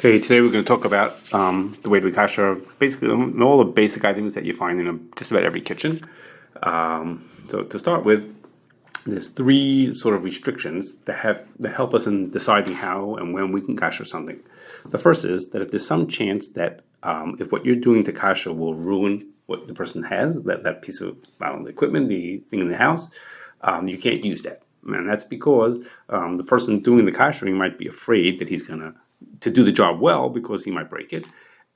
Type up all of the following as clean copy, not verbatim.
Okay, today we're going to talk about the way to kasher, basically all the basic items that you find in just about every kitchen. So to start with, there's three sort of restrictions that help us in deciding how and when we can kasher something. The first is that if there's some chance that if what you're doing to kasher will ruin what the person has, that piece of equipment, the thing in the house, you can't use that. And that's because the person doing the kashering might be afraid that he's going to do the job well because he might break it.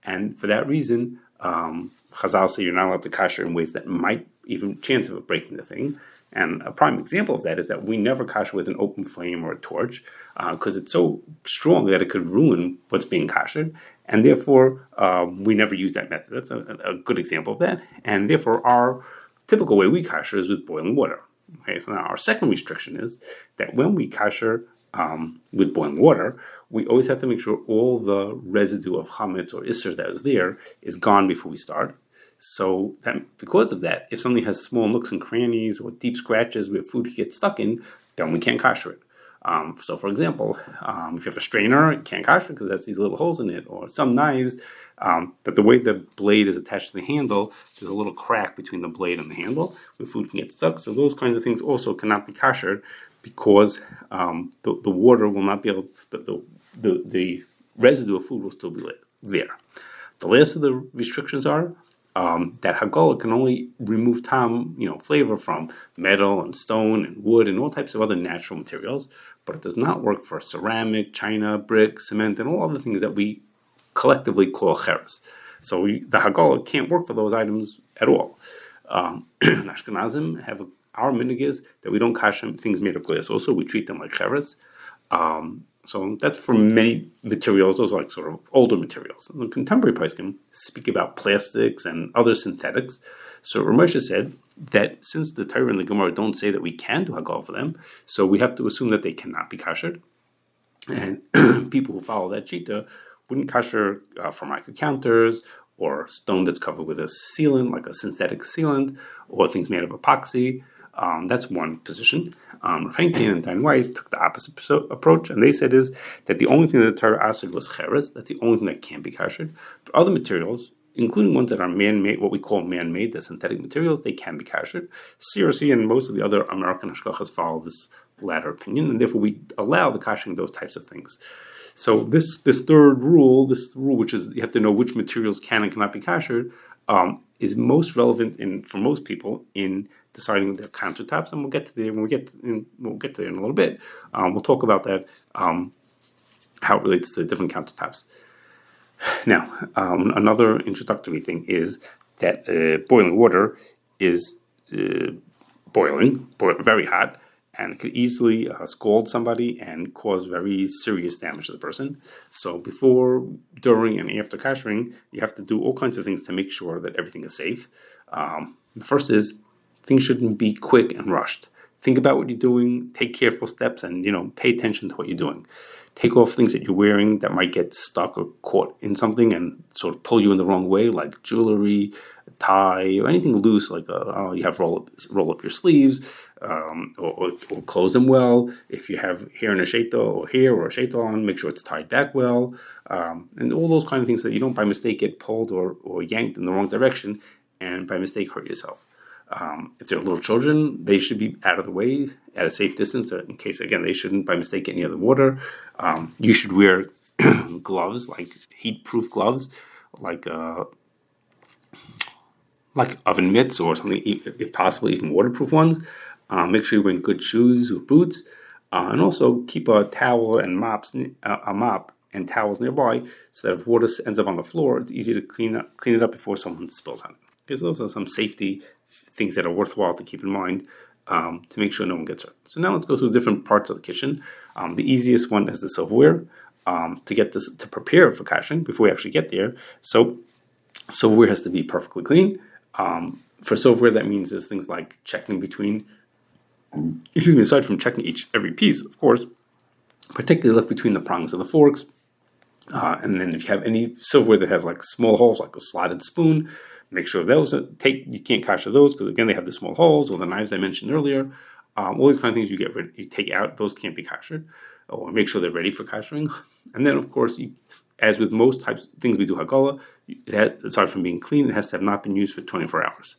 And for that reason, Chazal say you're not allowed to kasher in ways that might even chance of breaking the thing. And a prime example of that is that we never kasher with an open flame or a torch because it's so strong that it could ruin what's being kashered. And therefore, we never use that method. That's a good example of that. And therefore, our typical way we kasher is with boiling water. Okay, so now our second restriction is that when we kasher with boiling water, we always have to make sure all the residue of chametz or isser that is there is gone before we start. So that because of that, if something has small nooks and crannies or deep scratches where food gets stuck in, then we can't kasher it. So for example, if you have a strainer, you can't kasher because that's these little holes in it, or some knives, that the way the blade is attached to the handle, there's a little crack between the blade and the handle where food can get stuck. So those kinds of things also cannot be kashered because the water will not be able, the residue of food will still be there. The last of the restrictions are that Hagala can only remove flavor from metal and stone and wood and all types of other natural materials, but it does not work for ceramic, china, brick, cement, and all other things that we collectively call cheres. So the Hagala can't work for those items at all. Ashkenazim have our minhag is that we don't kasher things made of glass. Also, we treat them like cheres. So that's for many materials. Those are like sort of older materials. And the contemporary Practicum speak about plastics and other synthetics. So Ramosha said that since the Torah and the Gemara don't say that we can do Hagala for them, so we have to assume that they cannot be kashered. And people who follow that shita wouldn't kasher formica counters or stone that's covered with a sealant, like a synthetic sealant, or things made of epoxy. That's one position. Franklin and Diane Weiss took the opposite approach, and they said is that the only thing that the Torah asked was cheres. That's the only thing that can be kashered. But other materials, including ones that are man-made, what we call man-made, the synthetic materials, they can be kashered. CRC and most of the other American Hashgachahs follow this latter opinion, and therefore we allow the kashering of those types of things. So this third rule, which is you have to know which materials can and cannot be kashered, is most relevant for most people in deciding their countertops, and we'll get to there when we'll get to there in a little bit. We'll talk about that, how it relates to different countertops. Now, another introductory thing is that boiling water is boiling very hot, and it could easily scald somebody and cause very serious damage to the person. So before, during, and after kashering, you have to do all kinds of things to make sure that everything is safe. The first is things shouldn't be quick and rushed. Think about what you're doing, take careful steps, and pay attention to what you're doing. Take off things that you're wearing that might get stuck or caught in something and sort of pull you in the wrong way, like jewelry, a tie, or anything loose, like you have roll up your sleeves, or close them well. If you have hair in a shaita or a shaita on, make sure it's tied back well, and all those kind of things that you don't by mistake get pulled or yanked in the wrong direction and by mistake hurt yourself. If they're little children, they should be out of the way at a safe distance in case, again, they shouldn't by mistake get near the water. You should wear gloves, like heat-proof gloves, like oven mitts or something, if possible, even waterproof ones. Make sure you're wearing good shoes or boots, and also keep a towel and a mop and towels nearby so that if water ends up on the floor, it's easy to clean it up before someone spills on it. Because those are some safety things that are worthwhile to keep in mind to make sure no one gets hurt. So now let's go through different parts of the kitchen. The easiest one is the silverware to prepare for kashering before we actually get there. So silverware has to be perfectly clean. For silverware, that means there's things like checking aside from checking every piece, of course, particularly look between the prongs of the forks. And then if you have any silverware that has like small holes, like a slotted spoon, make sure those you can't kasher those because again they have the small holes, or the knives I mentioned earlier. All these kind of things you take out, those can't be kashered, or make sure they're ready for kashering. And then of course as with most types of things we do Hagala, aside from being clean, it has to have not been used for 24 hours.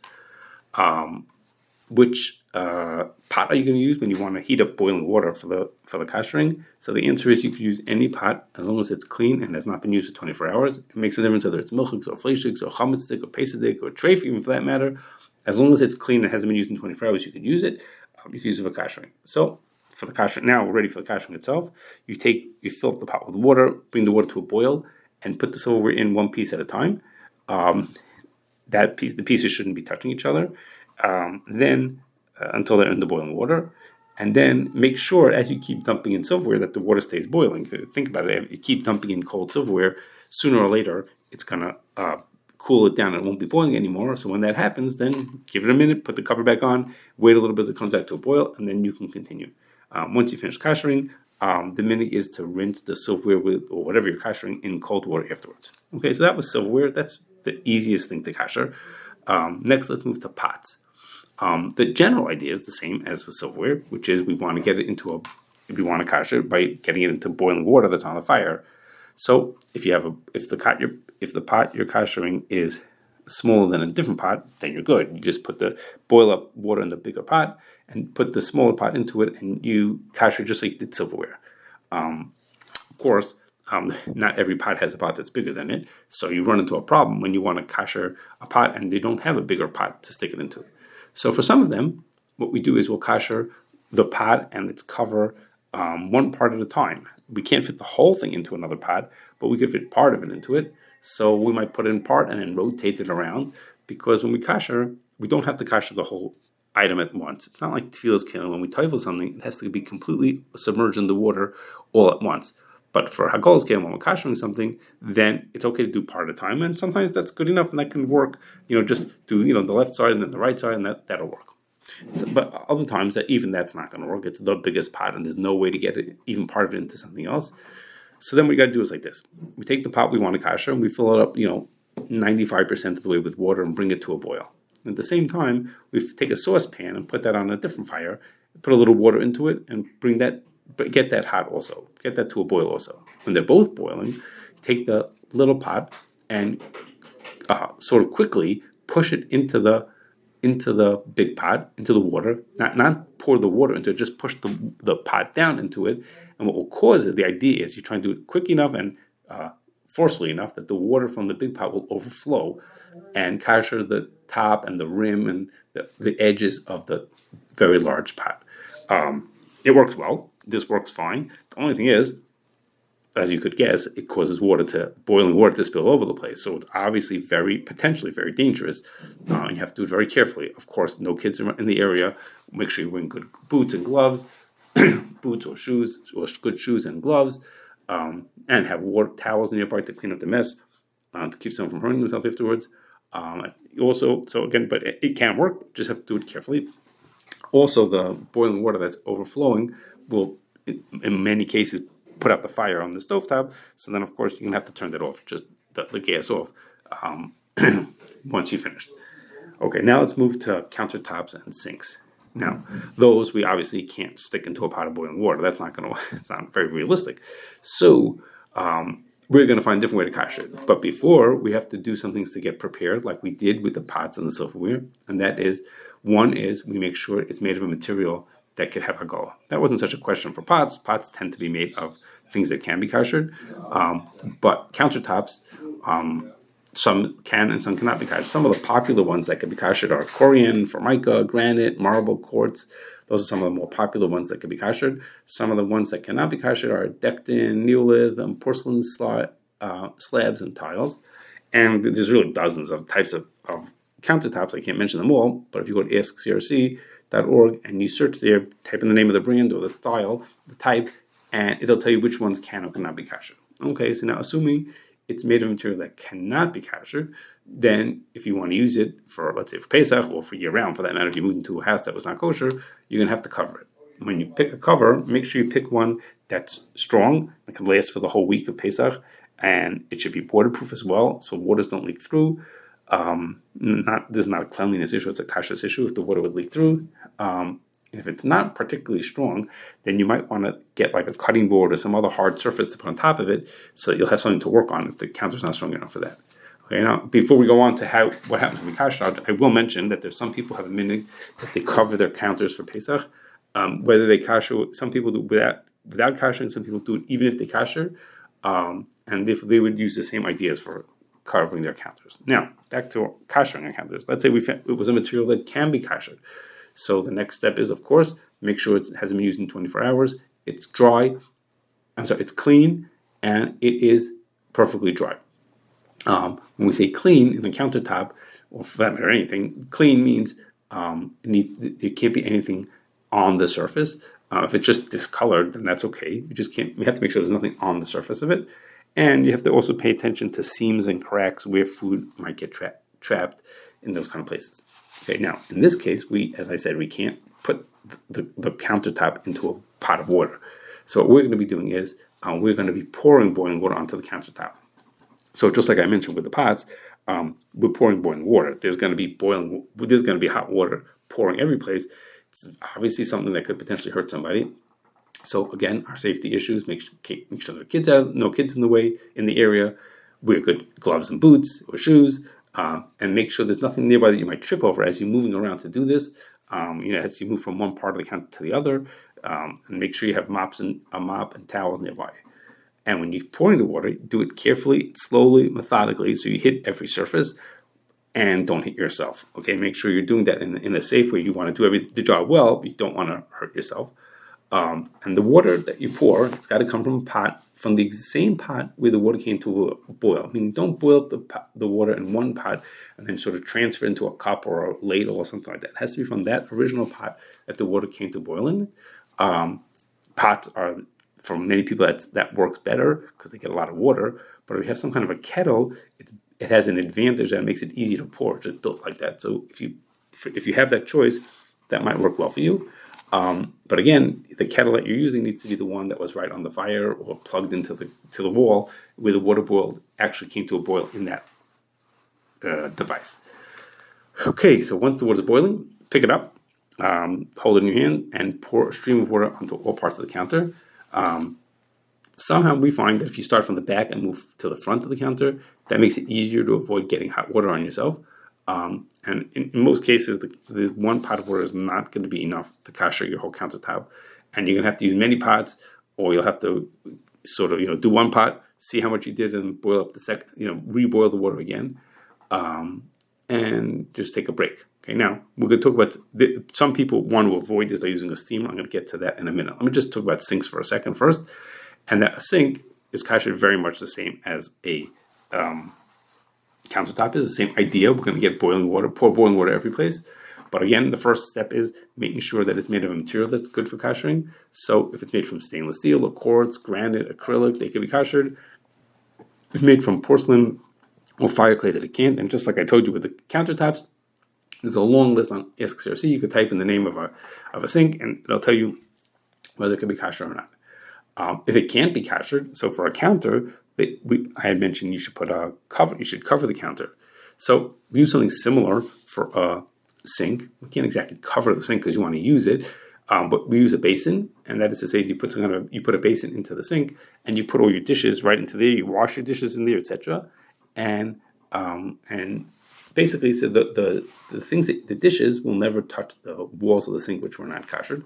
Which pot are you going to use when you want to heat up boiling water for the Kashering? So the answer is you could use any pot as long as it's clean and has not been used for 24 hours. It makes a difference whether it's milchiks or fleishiks or chametzik or pesadik or treif, even for that matter. As long as it's clean and hasn't been used in 24 hours, you could use it. You could use it for Kashering. So for the Kashering, now we're ready for the Kashering itself. You fill up the pot with water, bring the water to a boil, and put the silverware in one piece at a time. The pieces shouldn't be touching each other. Then until they're in the boiling water, and then make sure as you keep dumping in silverware that the water stays boiling. Think about it: if you keep dumping in cold silverware, sooner or later it's gonna cool it down and it won't be boiling anymore. So when that happens, then give it a minute, put the cover back on, wait a little bit, it comes back to a boil, and then you can continue. Once you finish kashering, the minute is to rinse the silverware with or whatever you're kashering in cold water afterwards. Okay, so that was silverware. That's the easiest thing to kasher. Next, let's move to pots. The general idea is the same as with silverware, which is we want to get it into we want to kasher by getting it into boiling water that's on the fire. So if the pot you're kashering is smaller than a different pot, then you're good. You just boil up water in the bigger pot and put the smaller pot into it, and you kasher just like you did silverware. Of course, not every pot has a pot that's bigger than it, so you run into a problem when you want to kasher a pot and they don't have a bigger pot to stick it into. So for some of them, what we do is we'll kasher the pot and its cover one part at a time. We can't fit the whole thing into another pot, but we could fit part of it into it. So we might put in part and then rotate it around, because when we kasher, we don't have to kasher the whole item at once. It's not like tefillas killing. When we tevel something, it has to be completely submerged in the water all at once. But for Hagol's Kalim, when we're kashering something, then it's okay to do part at a time, and sometimes that's good enough, and that can work. Just do the left side and then the right side, and that'll work. So, but other times that's not going to work. It's the biggest pot, and there's no way to get it, even part of it, into something else. So then what you got to do is like this: we take the pot we want to kasher, and we fill it up, 95% of the way with water, and bring it to a boil. At the same time, we take a saucepan and put that on a different fire, put a little water into it, and get that hot also. Get that to a boil also. When they're both boiling, you take the little pot and sort of quickly push it into the big pot, into the water. Not pour the water into it, just push the pot down into it. And what will cause it, the idea is you try and do it quick enough and forcefully enough that the water from the big pot will overflow and kasher the top and the rim and the edges of the very large pot. It works well. This works fine. The only thing is, as you could guess, it causes boiling water to spill over the place. So it's obviously potentially very dangerous. You have to do it very carefully. Of course, no kids in the area. Make sure you're wearing good boots and gloves, boots or shoes, or good shoes and gloves, and have water towels nearby to clean up the mess, to keep someone from hurting themselves afterwards. But it can work. Just have to do it carefully. Also, the boiling water that's overflowing will, in many cases, put out the fire on the stovetop. So then, of course, you're going to have to turn that off, just the gas off, once you finished. Okay, now let's move to countertops and sinks. Now, those we obviously can't stick into a pot of boiling water. That's it's not very realistic. So, we're going to find a different way to kasher it. But before, we have to do some things to get prepared, like we did with the pots and the silverware. And that is, one is we make sure it's made of a material that could have hagala. That wasn't such a question for pots. Pots tend to be made of things that can be kashered. But countertops, some can and some cannot be kashered. Some of the popular ones that can be kashered are corian, formica, granite, marble, quartz. Those are some of the more popular ones that can be kashered. Some of the ones that cannot be kashered are dectin, neolith, porcelain slabs, and tiles. And there's really dozens of types of countertops. I can't mention them all, but if you go to askcrc.org and you search there, type in the name of the brand or the style, the type, and it'll tell you which ones can or cannot be kashered. Okay, so now assuming it's made of material that cannot be kashered, then if you want to use it for, let's say, for Pesach or for year-round, for that matter, if you moved into a house that was not kosher, you're going to have to cover it. When you pick a cover, make sure you pick one that's strong, that can last for the whole week of Pesach, and it should be waterproof as well, so waters don't leak through. This is not a cleanliness issue, it's a kashrus issue if the water would leak through. And if it's not particularly strong, then you might want to get like a cutting board or some other hard surface to put on top of it, so that you'll have something to work on if the counter's not strong enough for that. Okay, now before we go on to what happens when we kasher, I will mention that there's some people have a minhag that they cover their counters for Pesach. Whether they kasher, some people do without kashering, some people do it even if they kasher, and they would use the same ideas for covering their counters. Now back to kashering our counters. Let's say it was a material that can be kashered. So the next step is, of course, make sure it hasn't been used in 24 hours. It's dry. It's clean, and it is perfectly dry. When we say clean in a countertop, or for that matter, anything, clean means there can't be anything on the surface. If it's just discolored, then that's okay. We have to make sure there's nothing on the surface of it. And you have to also pay attention to seams and cracks where food might get trapped in those kind of places. Okay, now in this case, as I said, we can't put the countertop into a pot of water. So what we're going to be doing is we're going to be pouring boiling water onto the countertop. So just like I mentioned with the pots, we're pouring boiling water. There's going to be hot water pouring every place. It's obviously something that could potentially hurt somebody. So again, our safety issues: make sure there are no kids in the way in the area. Wear good gloves and boots or shoes. And make sure there's nothing nearby that you might trip over as you're moving around to do this. As you move from one part of the counter to the other, and make sure you have a mop and towels nearby. And when you're pouring the water, do it carefully, slowly, methodically, so you hit every surface and don't hit yourself. Okay, make sure you're doing that in a safe way. You want to do the job well, but you don't want to hurt yourself. And the water that you pour, it's got to come from the same pot where the water came to a boil. I mean, don't boil up the water in one pot and then sort of transfer into a cup or a ladle or something like that. It has to be from that original pot that the water came to boil in. Pots are, for many people, that works better because they get a lot of water. But if you have some kind of a kettle, it has an advantage that makes it easy to pour. It's just built like that. So if you have that choice, that might work well for you. But again, the kettle that you're using needs to be the one that was right on the fire or plugged into the wall where the water actually came to a boil in that device. Okay, so once the water's boiling, pick it up, hold it in your hand, and pour a stream of water onto all parts of the counter. Somehow we find that if you start from the back and move to the front of the counter, that makes it easier to avoid getting hot water on yourself. And in most cases, the one pot of water is not going to be enough to kasher your whole countertop. And you're going to have to use many pots, or you'll have to sort of, do one pot, see how much you did, and boil up the second, reboil the water again, and just take a break. Okay, now we're going to talk about, some people want to avoid this by using a steamer. I'm going to get to that in a minute. Let me just talk about sinks for a second first. And that a sink is kasher very much the same as a countertop is. The same idea. We're going to get pour boiling water every place. But again, the first step is making sure that it's made of a material that's good for kashering. So if it's made from stainless steel or quartz, granite, acrylic, they can be kashered. If it's made from porcelain or fire clay, that it can't. And just like I told you with the countertops, there's a long list on Ask.crc. You could type in the name of a sink, and it'll tell you whether it can be kasher or not. If it can't be kashered, so for a counter, I had mentioned you should put a cover. You should cover the counter. So we do something similar for a sink. We can't exactly cover the sink because you want to use it, but we use a basin, and that is to say, you put a basin into the sink, and you put all your dishes right into there. You wash your dishes in there, etc. And basically, so the things the dishes will never touch the walls of the sink, which were not kashered.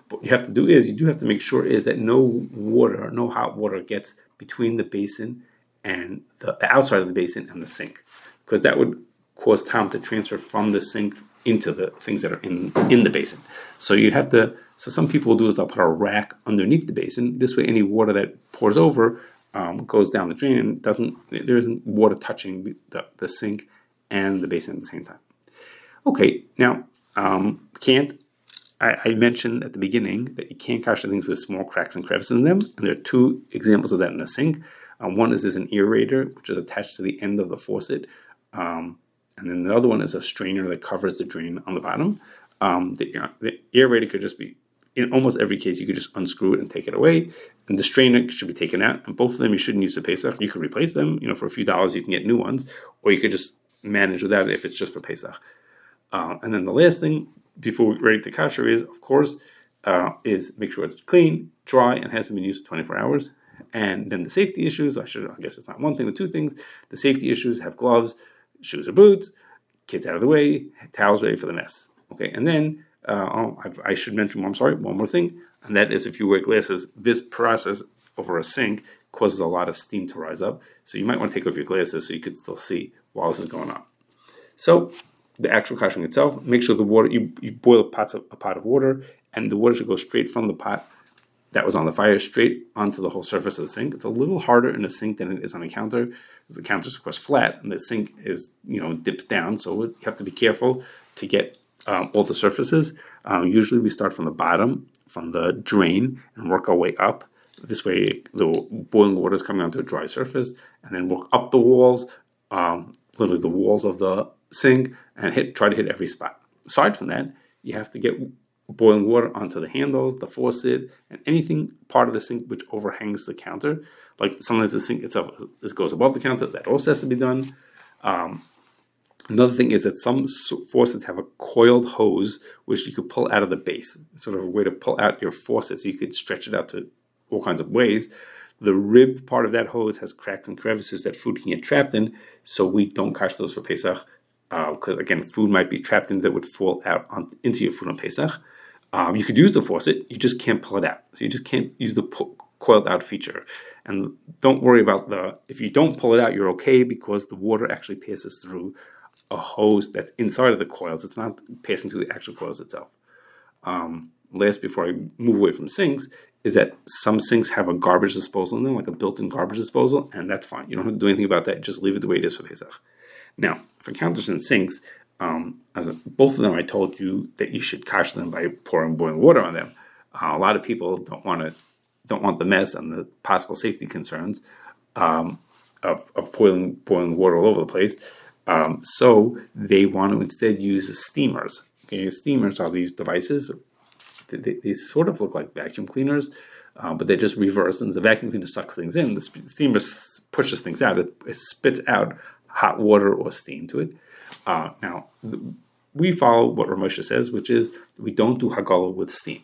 What you have to do is, you do have to make sure is that no hot water gets between the basin and the outside of the basin and the sink, because that would cause time to transfer from the sink into the things that are in the basin. So some people will do is they'll put a rack underneath the basin. This way, any water that pours over goes down the drain, and there isn't water touching the sink and the basin at the same time. Okay, now I mentioned at the beginning that you can't kasher things with small cracks and crevices in them, and there are two examples of that in a sink. One is an aerator, which is attached to the end of the faucet, and then the other one is a strainer that covers the drain on the bottom. The aerator could just be, in almost every case, you could just unscrew it and take it away, and the strainer should be taken out, and both of them you shouldn't use for Pesach. You could replace them, for a few dollars you can get new ones, or you could just manage without it if it's just for Pesach. And then the last thing before we're ready to kasher is, of course, is make sure it's clean, dry, and hasn't been used for 24 hours. And then the safety issues, I guess it's not one thing, but two things. The safety issues: have gloves, shoes or boots, kids out of the way, towels ready for the mess. Okay, and then I should mention, I'm sorry, one more thing, and that is if you wear glasses, this process over a sink causes a lot of steam to rise up. So you might want to take off your glasses so you could still see while this is going on. So the actual kashering itself, make sure the water, you boil a pot of water, and the water should go straight from the pot that was on the fire straight onto the whole surface of the sink. It's a little harder in a sink than it is on a counter. The counter is, of course, flat, and the sink is, dips down, so you have to be careful to get all the surfaces. Usually we start from the bottom, from the drain, and work our way up. This way the boiling water is coming onto a dry surface, and then work up the walls, literally the walls of the sink, and try to hit every spot. Aside from that, you have to get boiling water onto the handles, the faucet, and anything part of the sink which overhangs the counter. Like sometimes the sink itself, this goes above the counter, that also has to be done. Another thing is that some faucets have a coiled hose which you could pull out of the base, sort of a way to pull out your faucet so you could stretch it out to all kinds of ways. The ribbed part of that hose has cracks and crevices that food can get trapped in, so we don't kash those for Pesach, because again, food might be trapped in that would fall out into your food on Pesach. You could use the faucet, you just can't pull it out. So you just can't use the coiled out feature. And don't worry about if you don't pull it out, you're okay, because the water actually passes through a hose that's inside of the coils. It's not passing through the actual coils itself. Last, before I move away from sinks, is that some sinks have a garbage disposal in them, like a built-in garbage disposal, and that's fine. You don't have to do anything about that. Just leave it the way it is for Pesach. Now, for counters and sinks, both of them, I told you that you should kash them by pouring boiling water on them. A lot of people don't want the mess and the possible safety concerns of boiling water all over the place. So they want to instead use steamers. Okay, steamers are these devices. They sort of look like vacuum cleaners, but they're just reversed. And the vacuum cleaner sucks things in. The steamer pushes things out. It spits out hot water or steam to it. Now, we follow what Ramosha says, which is we don't do Hagala with steam.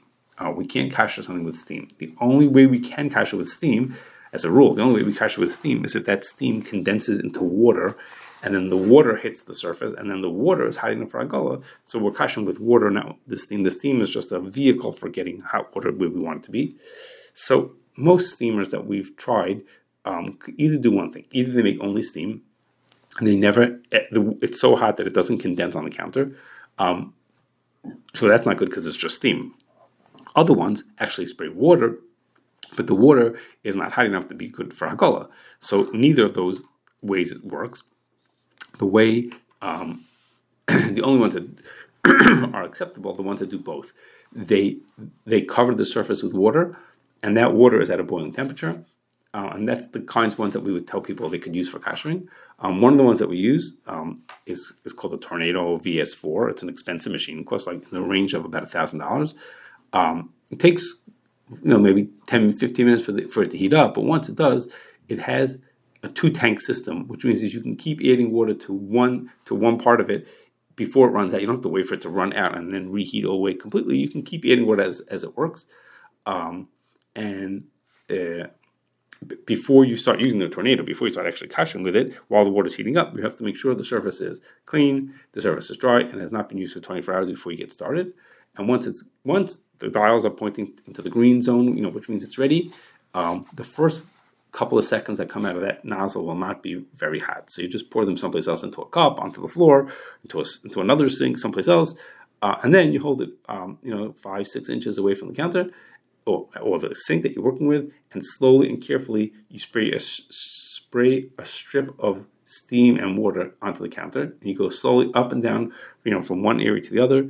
We can't kasher something with steam. The only way we can kasher with steam, as a rule, the only way we kasher with steam is if that steam condenses into water, and then the water hits the surface, and then the water is hot enough for Hagala. So we're kashering with water, not the steam. The steam is just a vehicle for getting hot water where we want it to be. So most steamers that we've tried could either do one thing. Either they make only steam, and it's so hot that it doesn't condense on the counter. So that's not good because it's just steam. Other ones actually spray water, but the water is not hot enough to be good for Hagala. So neither of those ways it works. The way, the only ones that are acceptable, the ones that do both, they cover the surface with water, and that water is at a boiling temperature. And that's the kinds of ones that we would tell people they could use for kashering. One of the ones that we use is called the Tornado VS4. It's an expensive machine. It costs like in the range of about $1,000. It takes maybe 10, 15 minutes for it to heat up. But once it does, it has a 2-tank system, which means that you can keep adding water to one part of it before it runs out. You don't have to wait for it to run out and then reheat all the way completely. You can keep adding water as it works. Before you start using the Tornado, before you start actually kashering with it, while the water's heating up, you have to make sure the surface is clean, the surface is dry, and has not been used for 24 hours before you get started. And once the dials are pointing into the green zone, which means it's ready, the first couple of seconds that come out of that nozzle will not be very hot. So you just pour them someplace else, into a cup, onto the floor, into another sink, someplace else, and then you hold it, 5-6 inches away from the counter, or the sink that you're working with, and slowly and carefully you spray a strip of steam and water onto the counter, and you go slowly up and down, from one area to the other,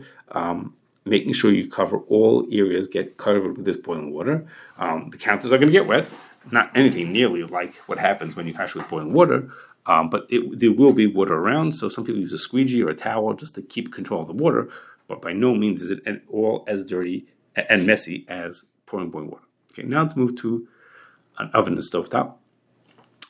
making sure you cover all areas, get covered with this boiling water. The counters are going to get wet, not anything nearly like what happens when you kash with boiling water, but there will be water around, so some people use a squeegee or a towel just to keep control of the water, but by no means is it at all as dirty and messy as pouring boiling water. Okay, now let's move to an oven and stovetop.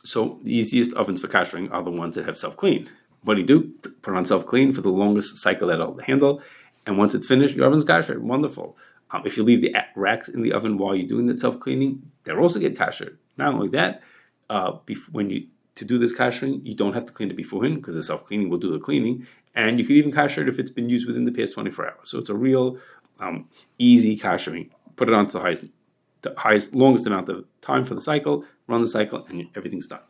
So the easiest ovens for kashering are the ones that have self-clean. What do? Put on self-clean for the longest cycle that it'll handle, And once it's finished, your oven's kasher. Wonderful. If you leave the racks in the oven while you're doing that self-cleaning, they'll also get kasher. Not only that, to do this kashering, you don't have to clean it beforehand because the self-cleaning will do the cleaning. And you can even kasher it if it's been used within the past 24 hours. So it's a real easy kashering. Put it on to the highest, longest amount of time for the cycle, run the cycle, and everything's done.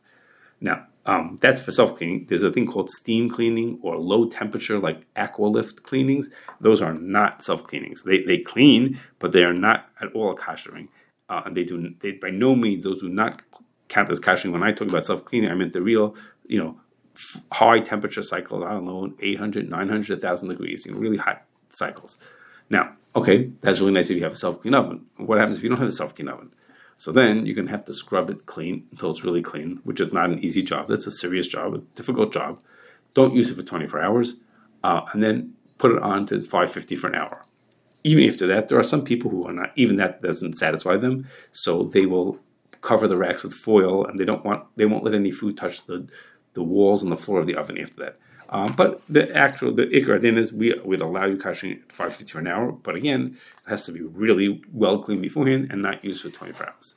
Now, that's for self-cleaning. There's a thing called steam cleaning or low temperature, like aqua lift cleanings. Those are not self-cleanings. They clean, but they are not at all kashering. And they by no means, those do not count as kashering. When I talk about self-cleaning, I meant the real, high temperature cycles, 800, 900, 1,000 degrees, really hot cycles. Now, okay, that's really nice if you have a self-clean oven. What happens if you don't have a self-clean oven? So then you're going to have to scrub it clean until it's really clean, which is not an easy job. That's a serious job, a difficult job. Don't use it for 24 hours, and then put it on to 550 for an hour. Even after that, there are some people who are not, even that doesn't satisfy them, so they will cover the racks with foil, and they won't let any food touch the walls and the floor of the oven after that. But the ikar then is we'd allow you kashering at 550 for an hour, but again, it has to be really well cleaned beforehand and not used for 24 hours.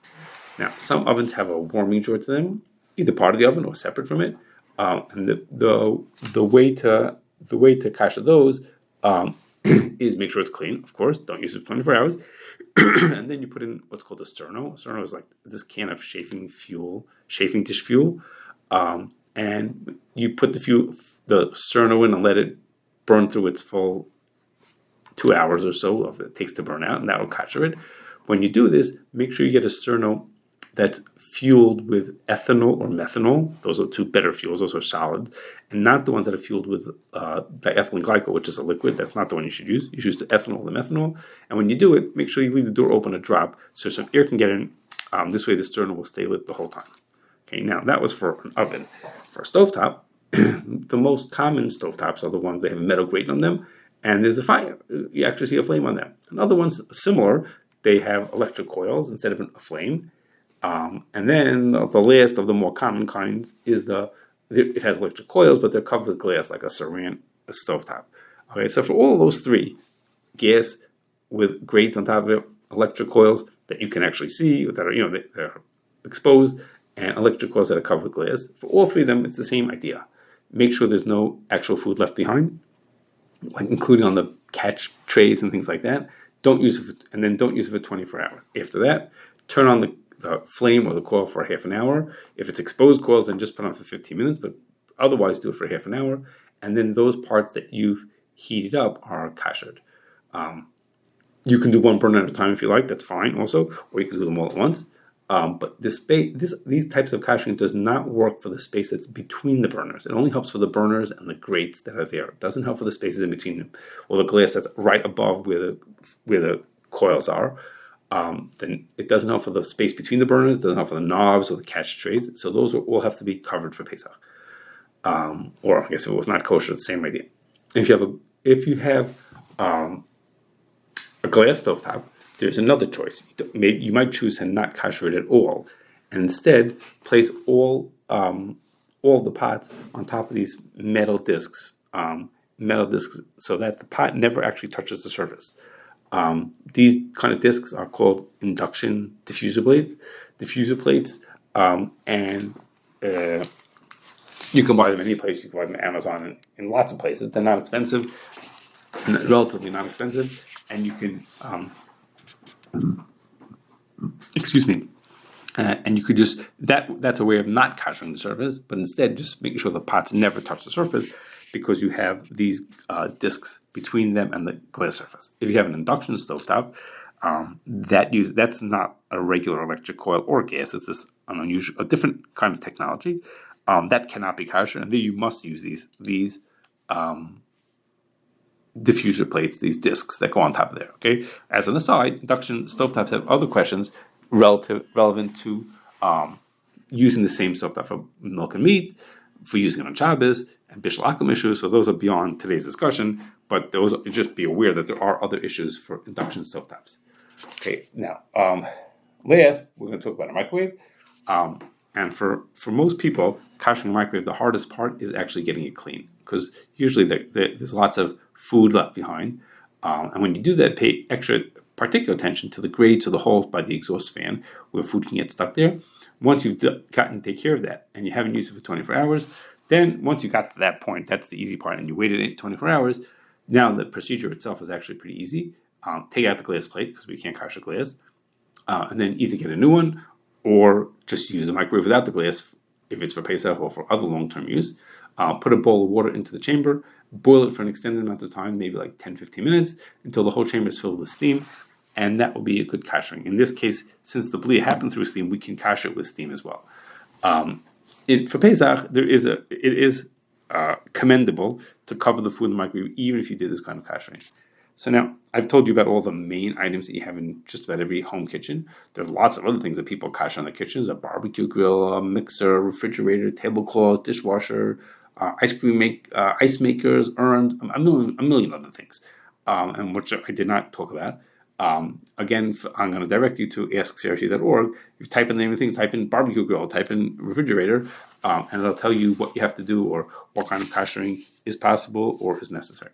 Now, some ovens have a warming drawer to them, either part of the oven or separate from it. And the way to kasher those is make sure it's clean. Of course, don't use it for 24 hours. And then you put in what's called a sterno. A sterno is like this can of chafing dish fuel. And you put the sterno in and let it burn through its full 2 hours or so of it takes to burn out, and that will kasher it. When you do this, make sure you get a sterno that's fueled with ethanol or methanol. Those are two better fuels. Those are solid, and not the ones that are fueled with diethylene glycol, which is a liquid. That's not the one you should use. You should use the ethanol or the methanol. And when you do it, make sure you leave the door open a drop so some air can get in. This way the sterno will stay lit the whole time. Okay, now that was for an oven. For a stovetop, the most common stovetops are the ones that have a metal grate on them, and there's a fire. You actually see a flame on them. And other ones, similar, they have electric coils instead of a flame. And then the last of the more common kinds is it has electric coils, but they're covered with glass, like a saran, a stovetop. Okay, so for all of those three, gas with grates on top of it, electric coils that you can actually see, that are they're exposed, and electric coils that are covered with glass. For all three of them, it's the same idea. Make sure there's no actual food left behind, like including on the catch trays and things like that. Don't use it, don't use it for 24 hours. After that, turn on the flame or the coil for half an hour. If it's exposed coils, then just put on for 15 minutes, but otherwise do it for half an hour. And then those parts that you've heated up are kashered. You can do one burner at a time if you like, that's fine also, or you can do them all at once. But these types of kashering does not work for the space that's between the burners. It only helps for the burners and the grates that are there. It doesn't help for the spaces in between them, or the glass that's right above where the coils are. Then it doesn't help for the space between the burners. It doesn't help for the knobs or the catch trays. So those all have to be covered for Pesach. Or I guess if it was not kosher, the same idea. If you have a glass stovetop, there's another choice. You might choose to not kasher it at all, and instead place all the pots on top of these metal discs, so that the pot never actually touches the surface. These kind of discs are called induction diffuser plates, and you can buy them any place. You can buy them on Amazon and in lots of places. They're not expensive, relatively not expensive, and you can. And you could just that's a way of not kashering the surface, but instead just making sure the pots never touch the surface, because you have these discs between them and the glass surface. If you have an induction stovetop, that's not a regular electric coil or gas. It's a different kind of technology that cannot be kasher, and then you must use these diffuser plates, these discs that go on top of there. Okay. As an aside, induction stovetops have other questions relevant to using the same stovetop for milk and meat, for using it on Shabbos and bishul akum issues. So those are beyond today's discussion, but just be aware that there are other issues for induction stovetops. Okay. Now, last we're going to talk about a microwave. And for most people, kashering a microwave, the hardest part is actually getting it clean, because usually there's lots of food left behind. And when you do that, pay extra particular attention to the grates or the holes by the exhaust fan where food can get stuck there. Once you've gotten to take care of that and you haven't used it for 24 hours, then once you got to that point, that's the easy part, and you waited 24 hours, now the procedure itself is actually pretty easy. Take out the glass plate because we can't kasher glass, and then either get a new one or just use the microwave without the glass if it's for Pesach or for other long-term use. Put a bowl of water into the chamber, boil it for an extended amount of time, maybe like 10-15 minutes, until the whole chamber is filled with steam, and that will be a good kashering. In this case, since the blia happened through steam, we can kasher it with steam as well. For Pesach, it is commendable to cover the food in the microwave, even if you did this kind of kashering. So now, I've told you about all the main items that you have in just about every home kitchen. There's lots of other things that people kasher in their kitchens: a barbecue grill, a mixer, refrigerator, tablecloth, dishwasher, ice makers, urns, a million other things, and which I did not talk about. Again, I'm going to direct you to askcrc.org. You type in the name of things, type in barbecue grill, type in refrigerator, and it'll tell you what you have to do or what kind of kashering is possible or is necessary.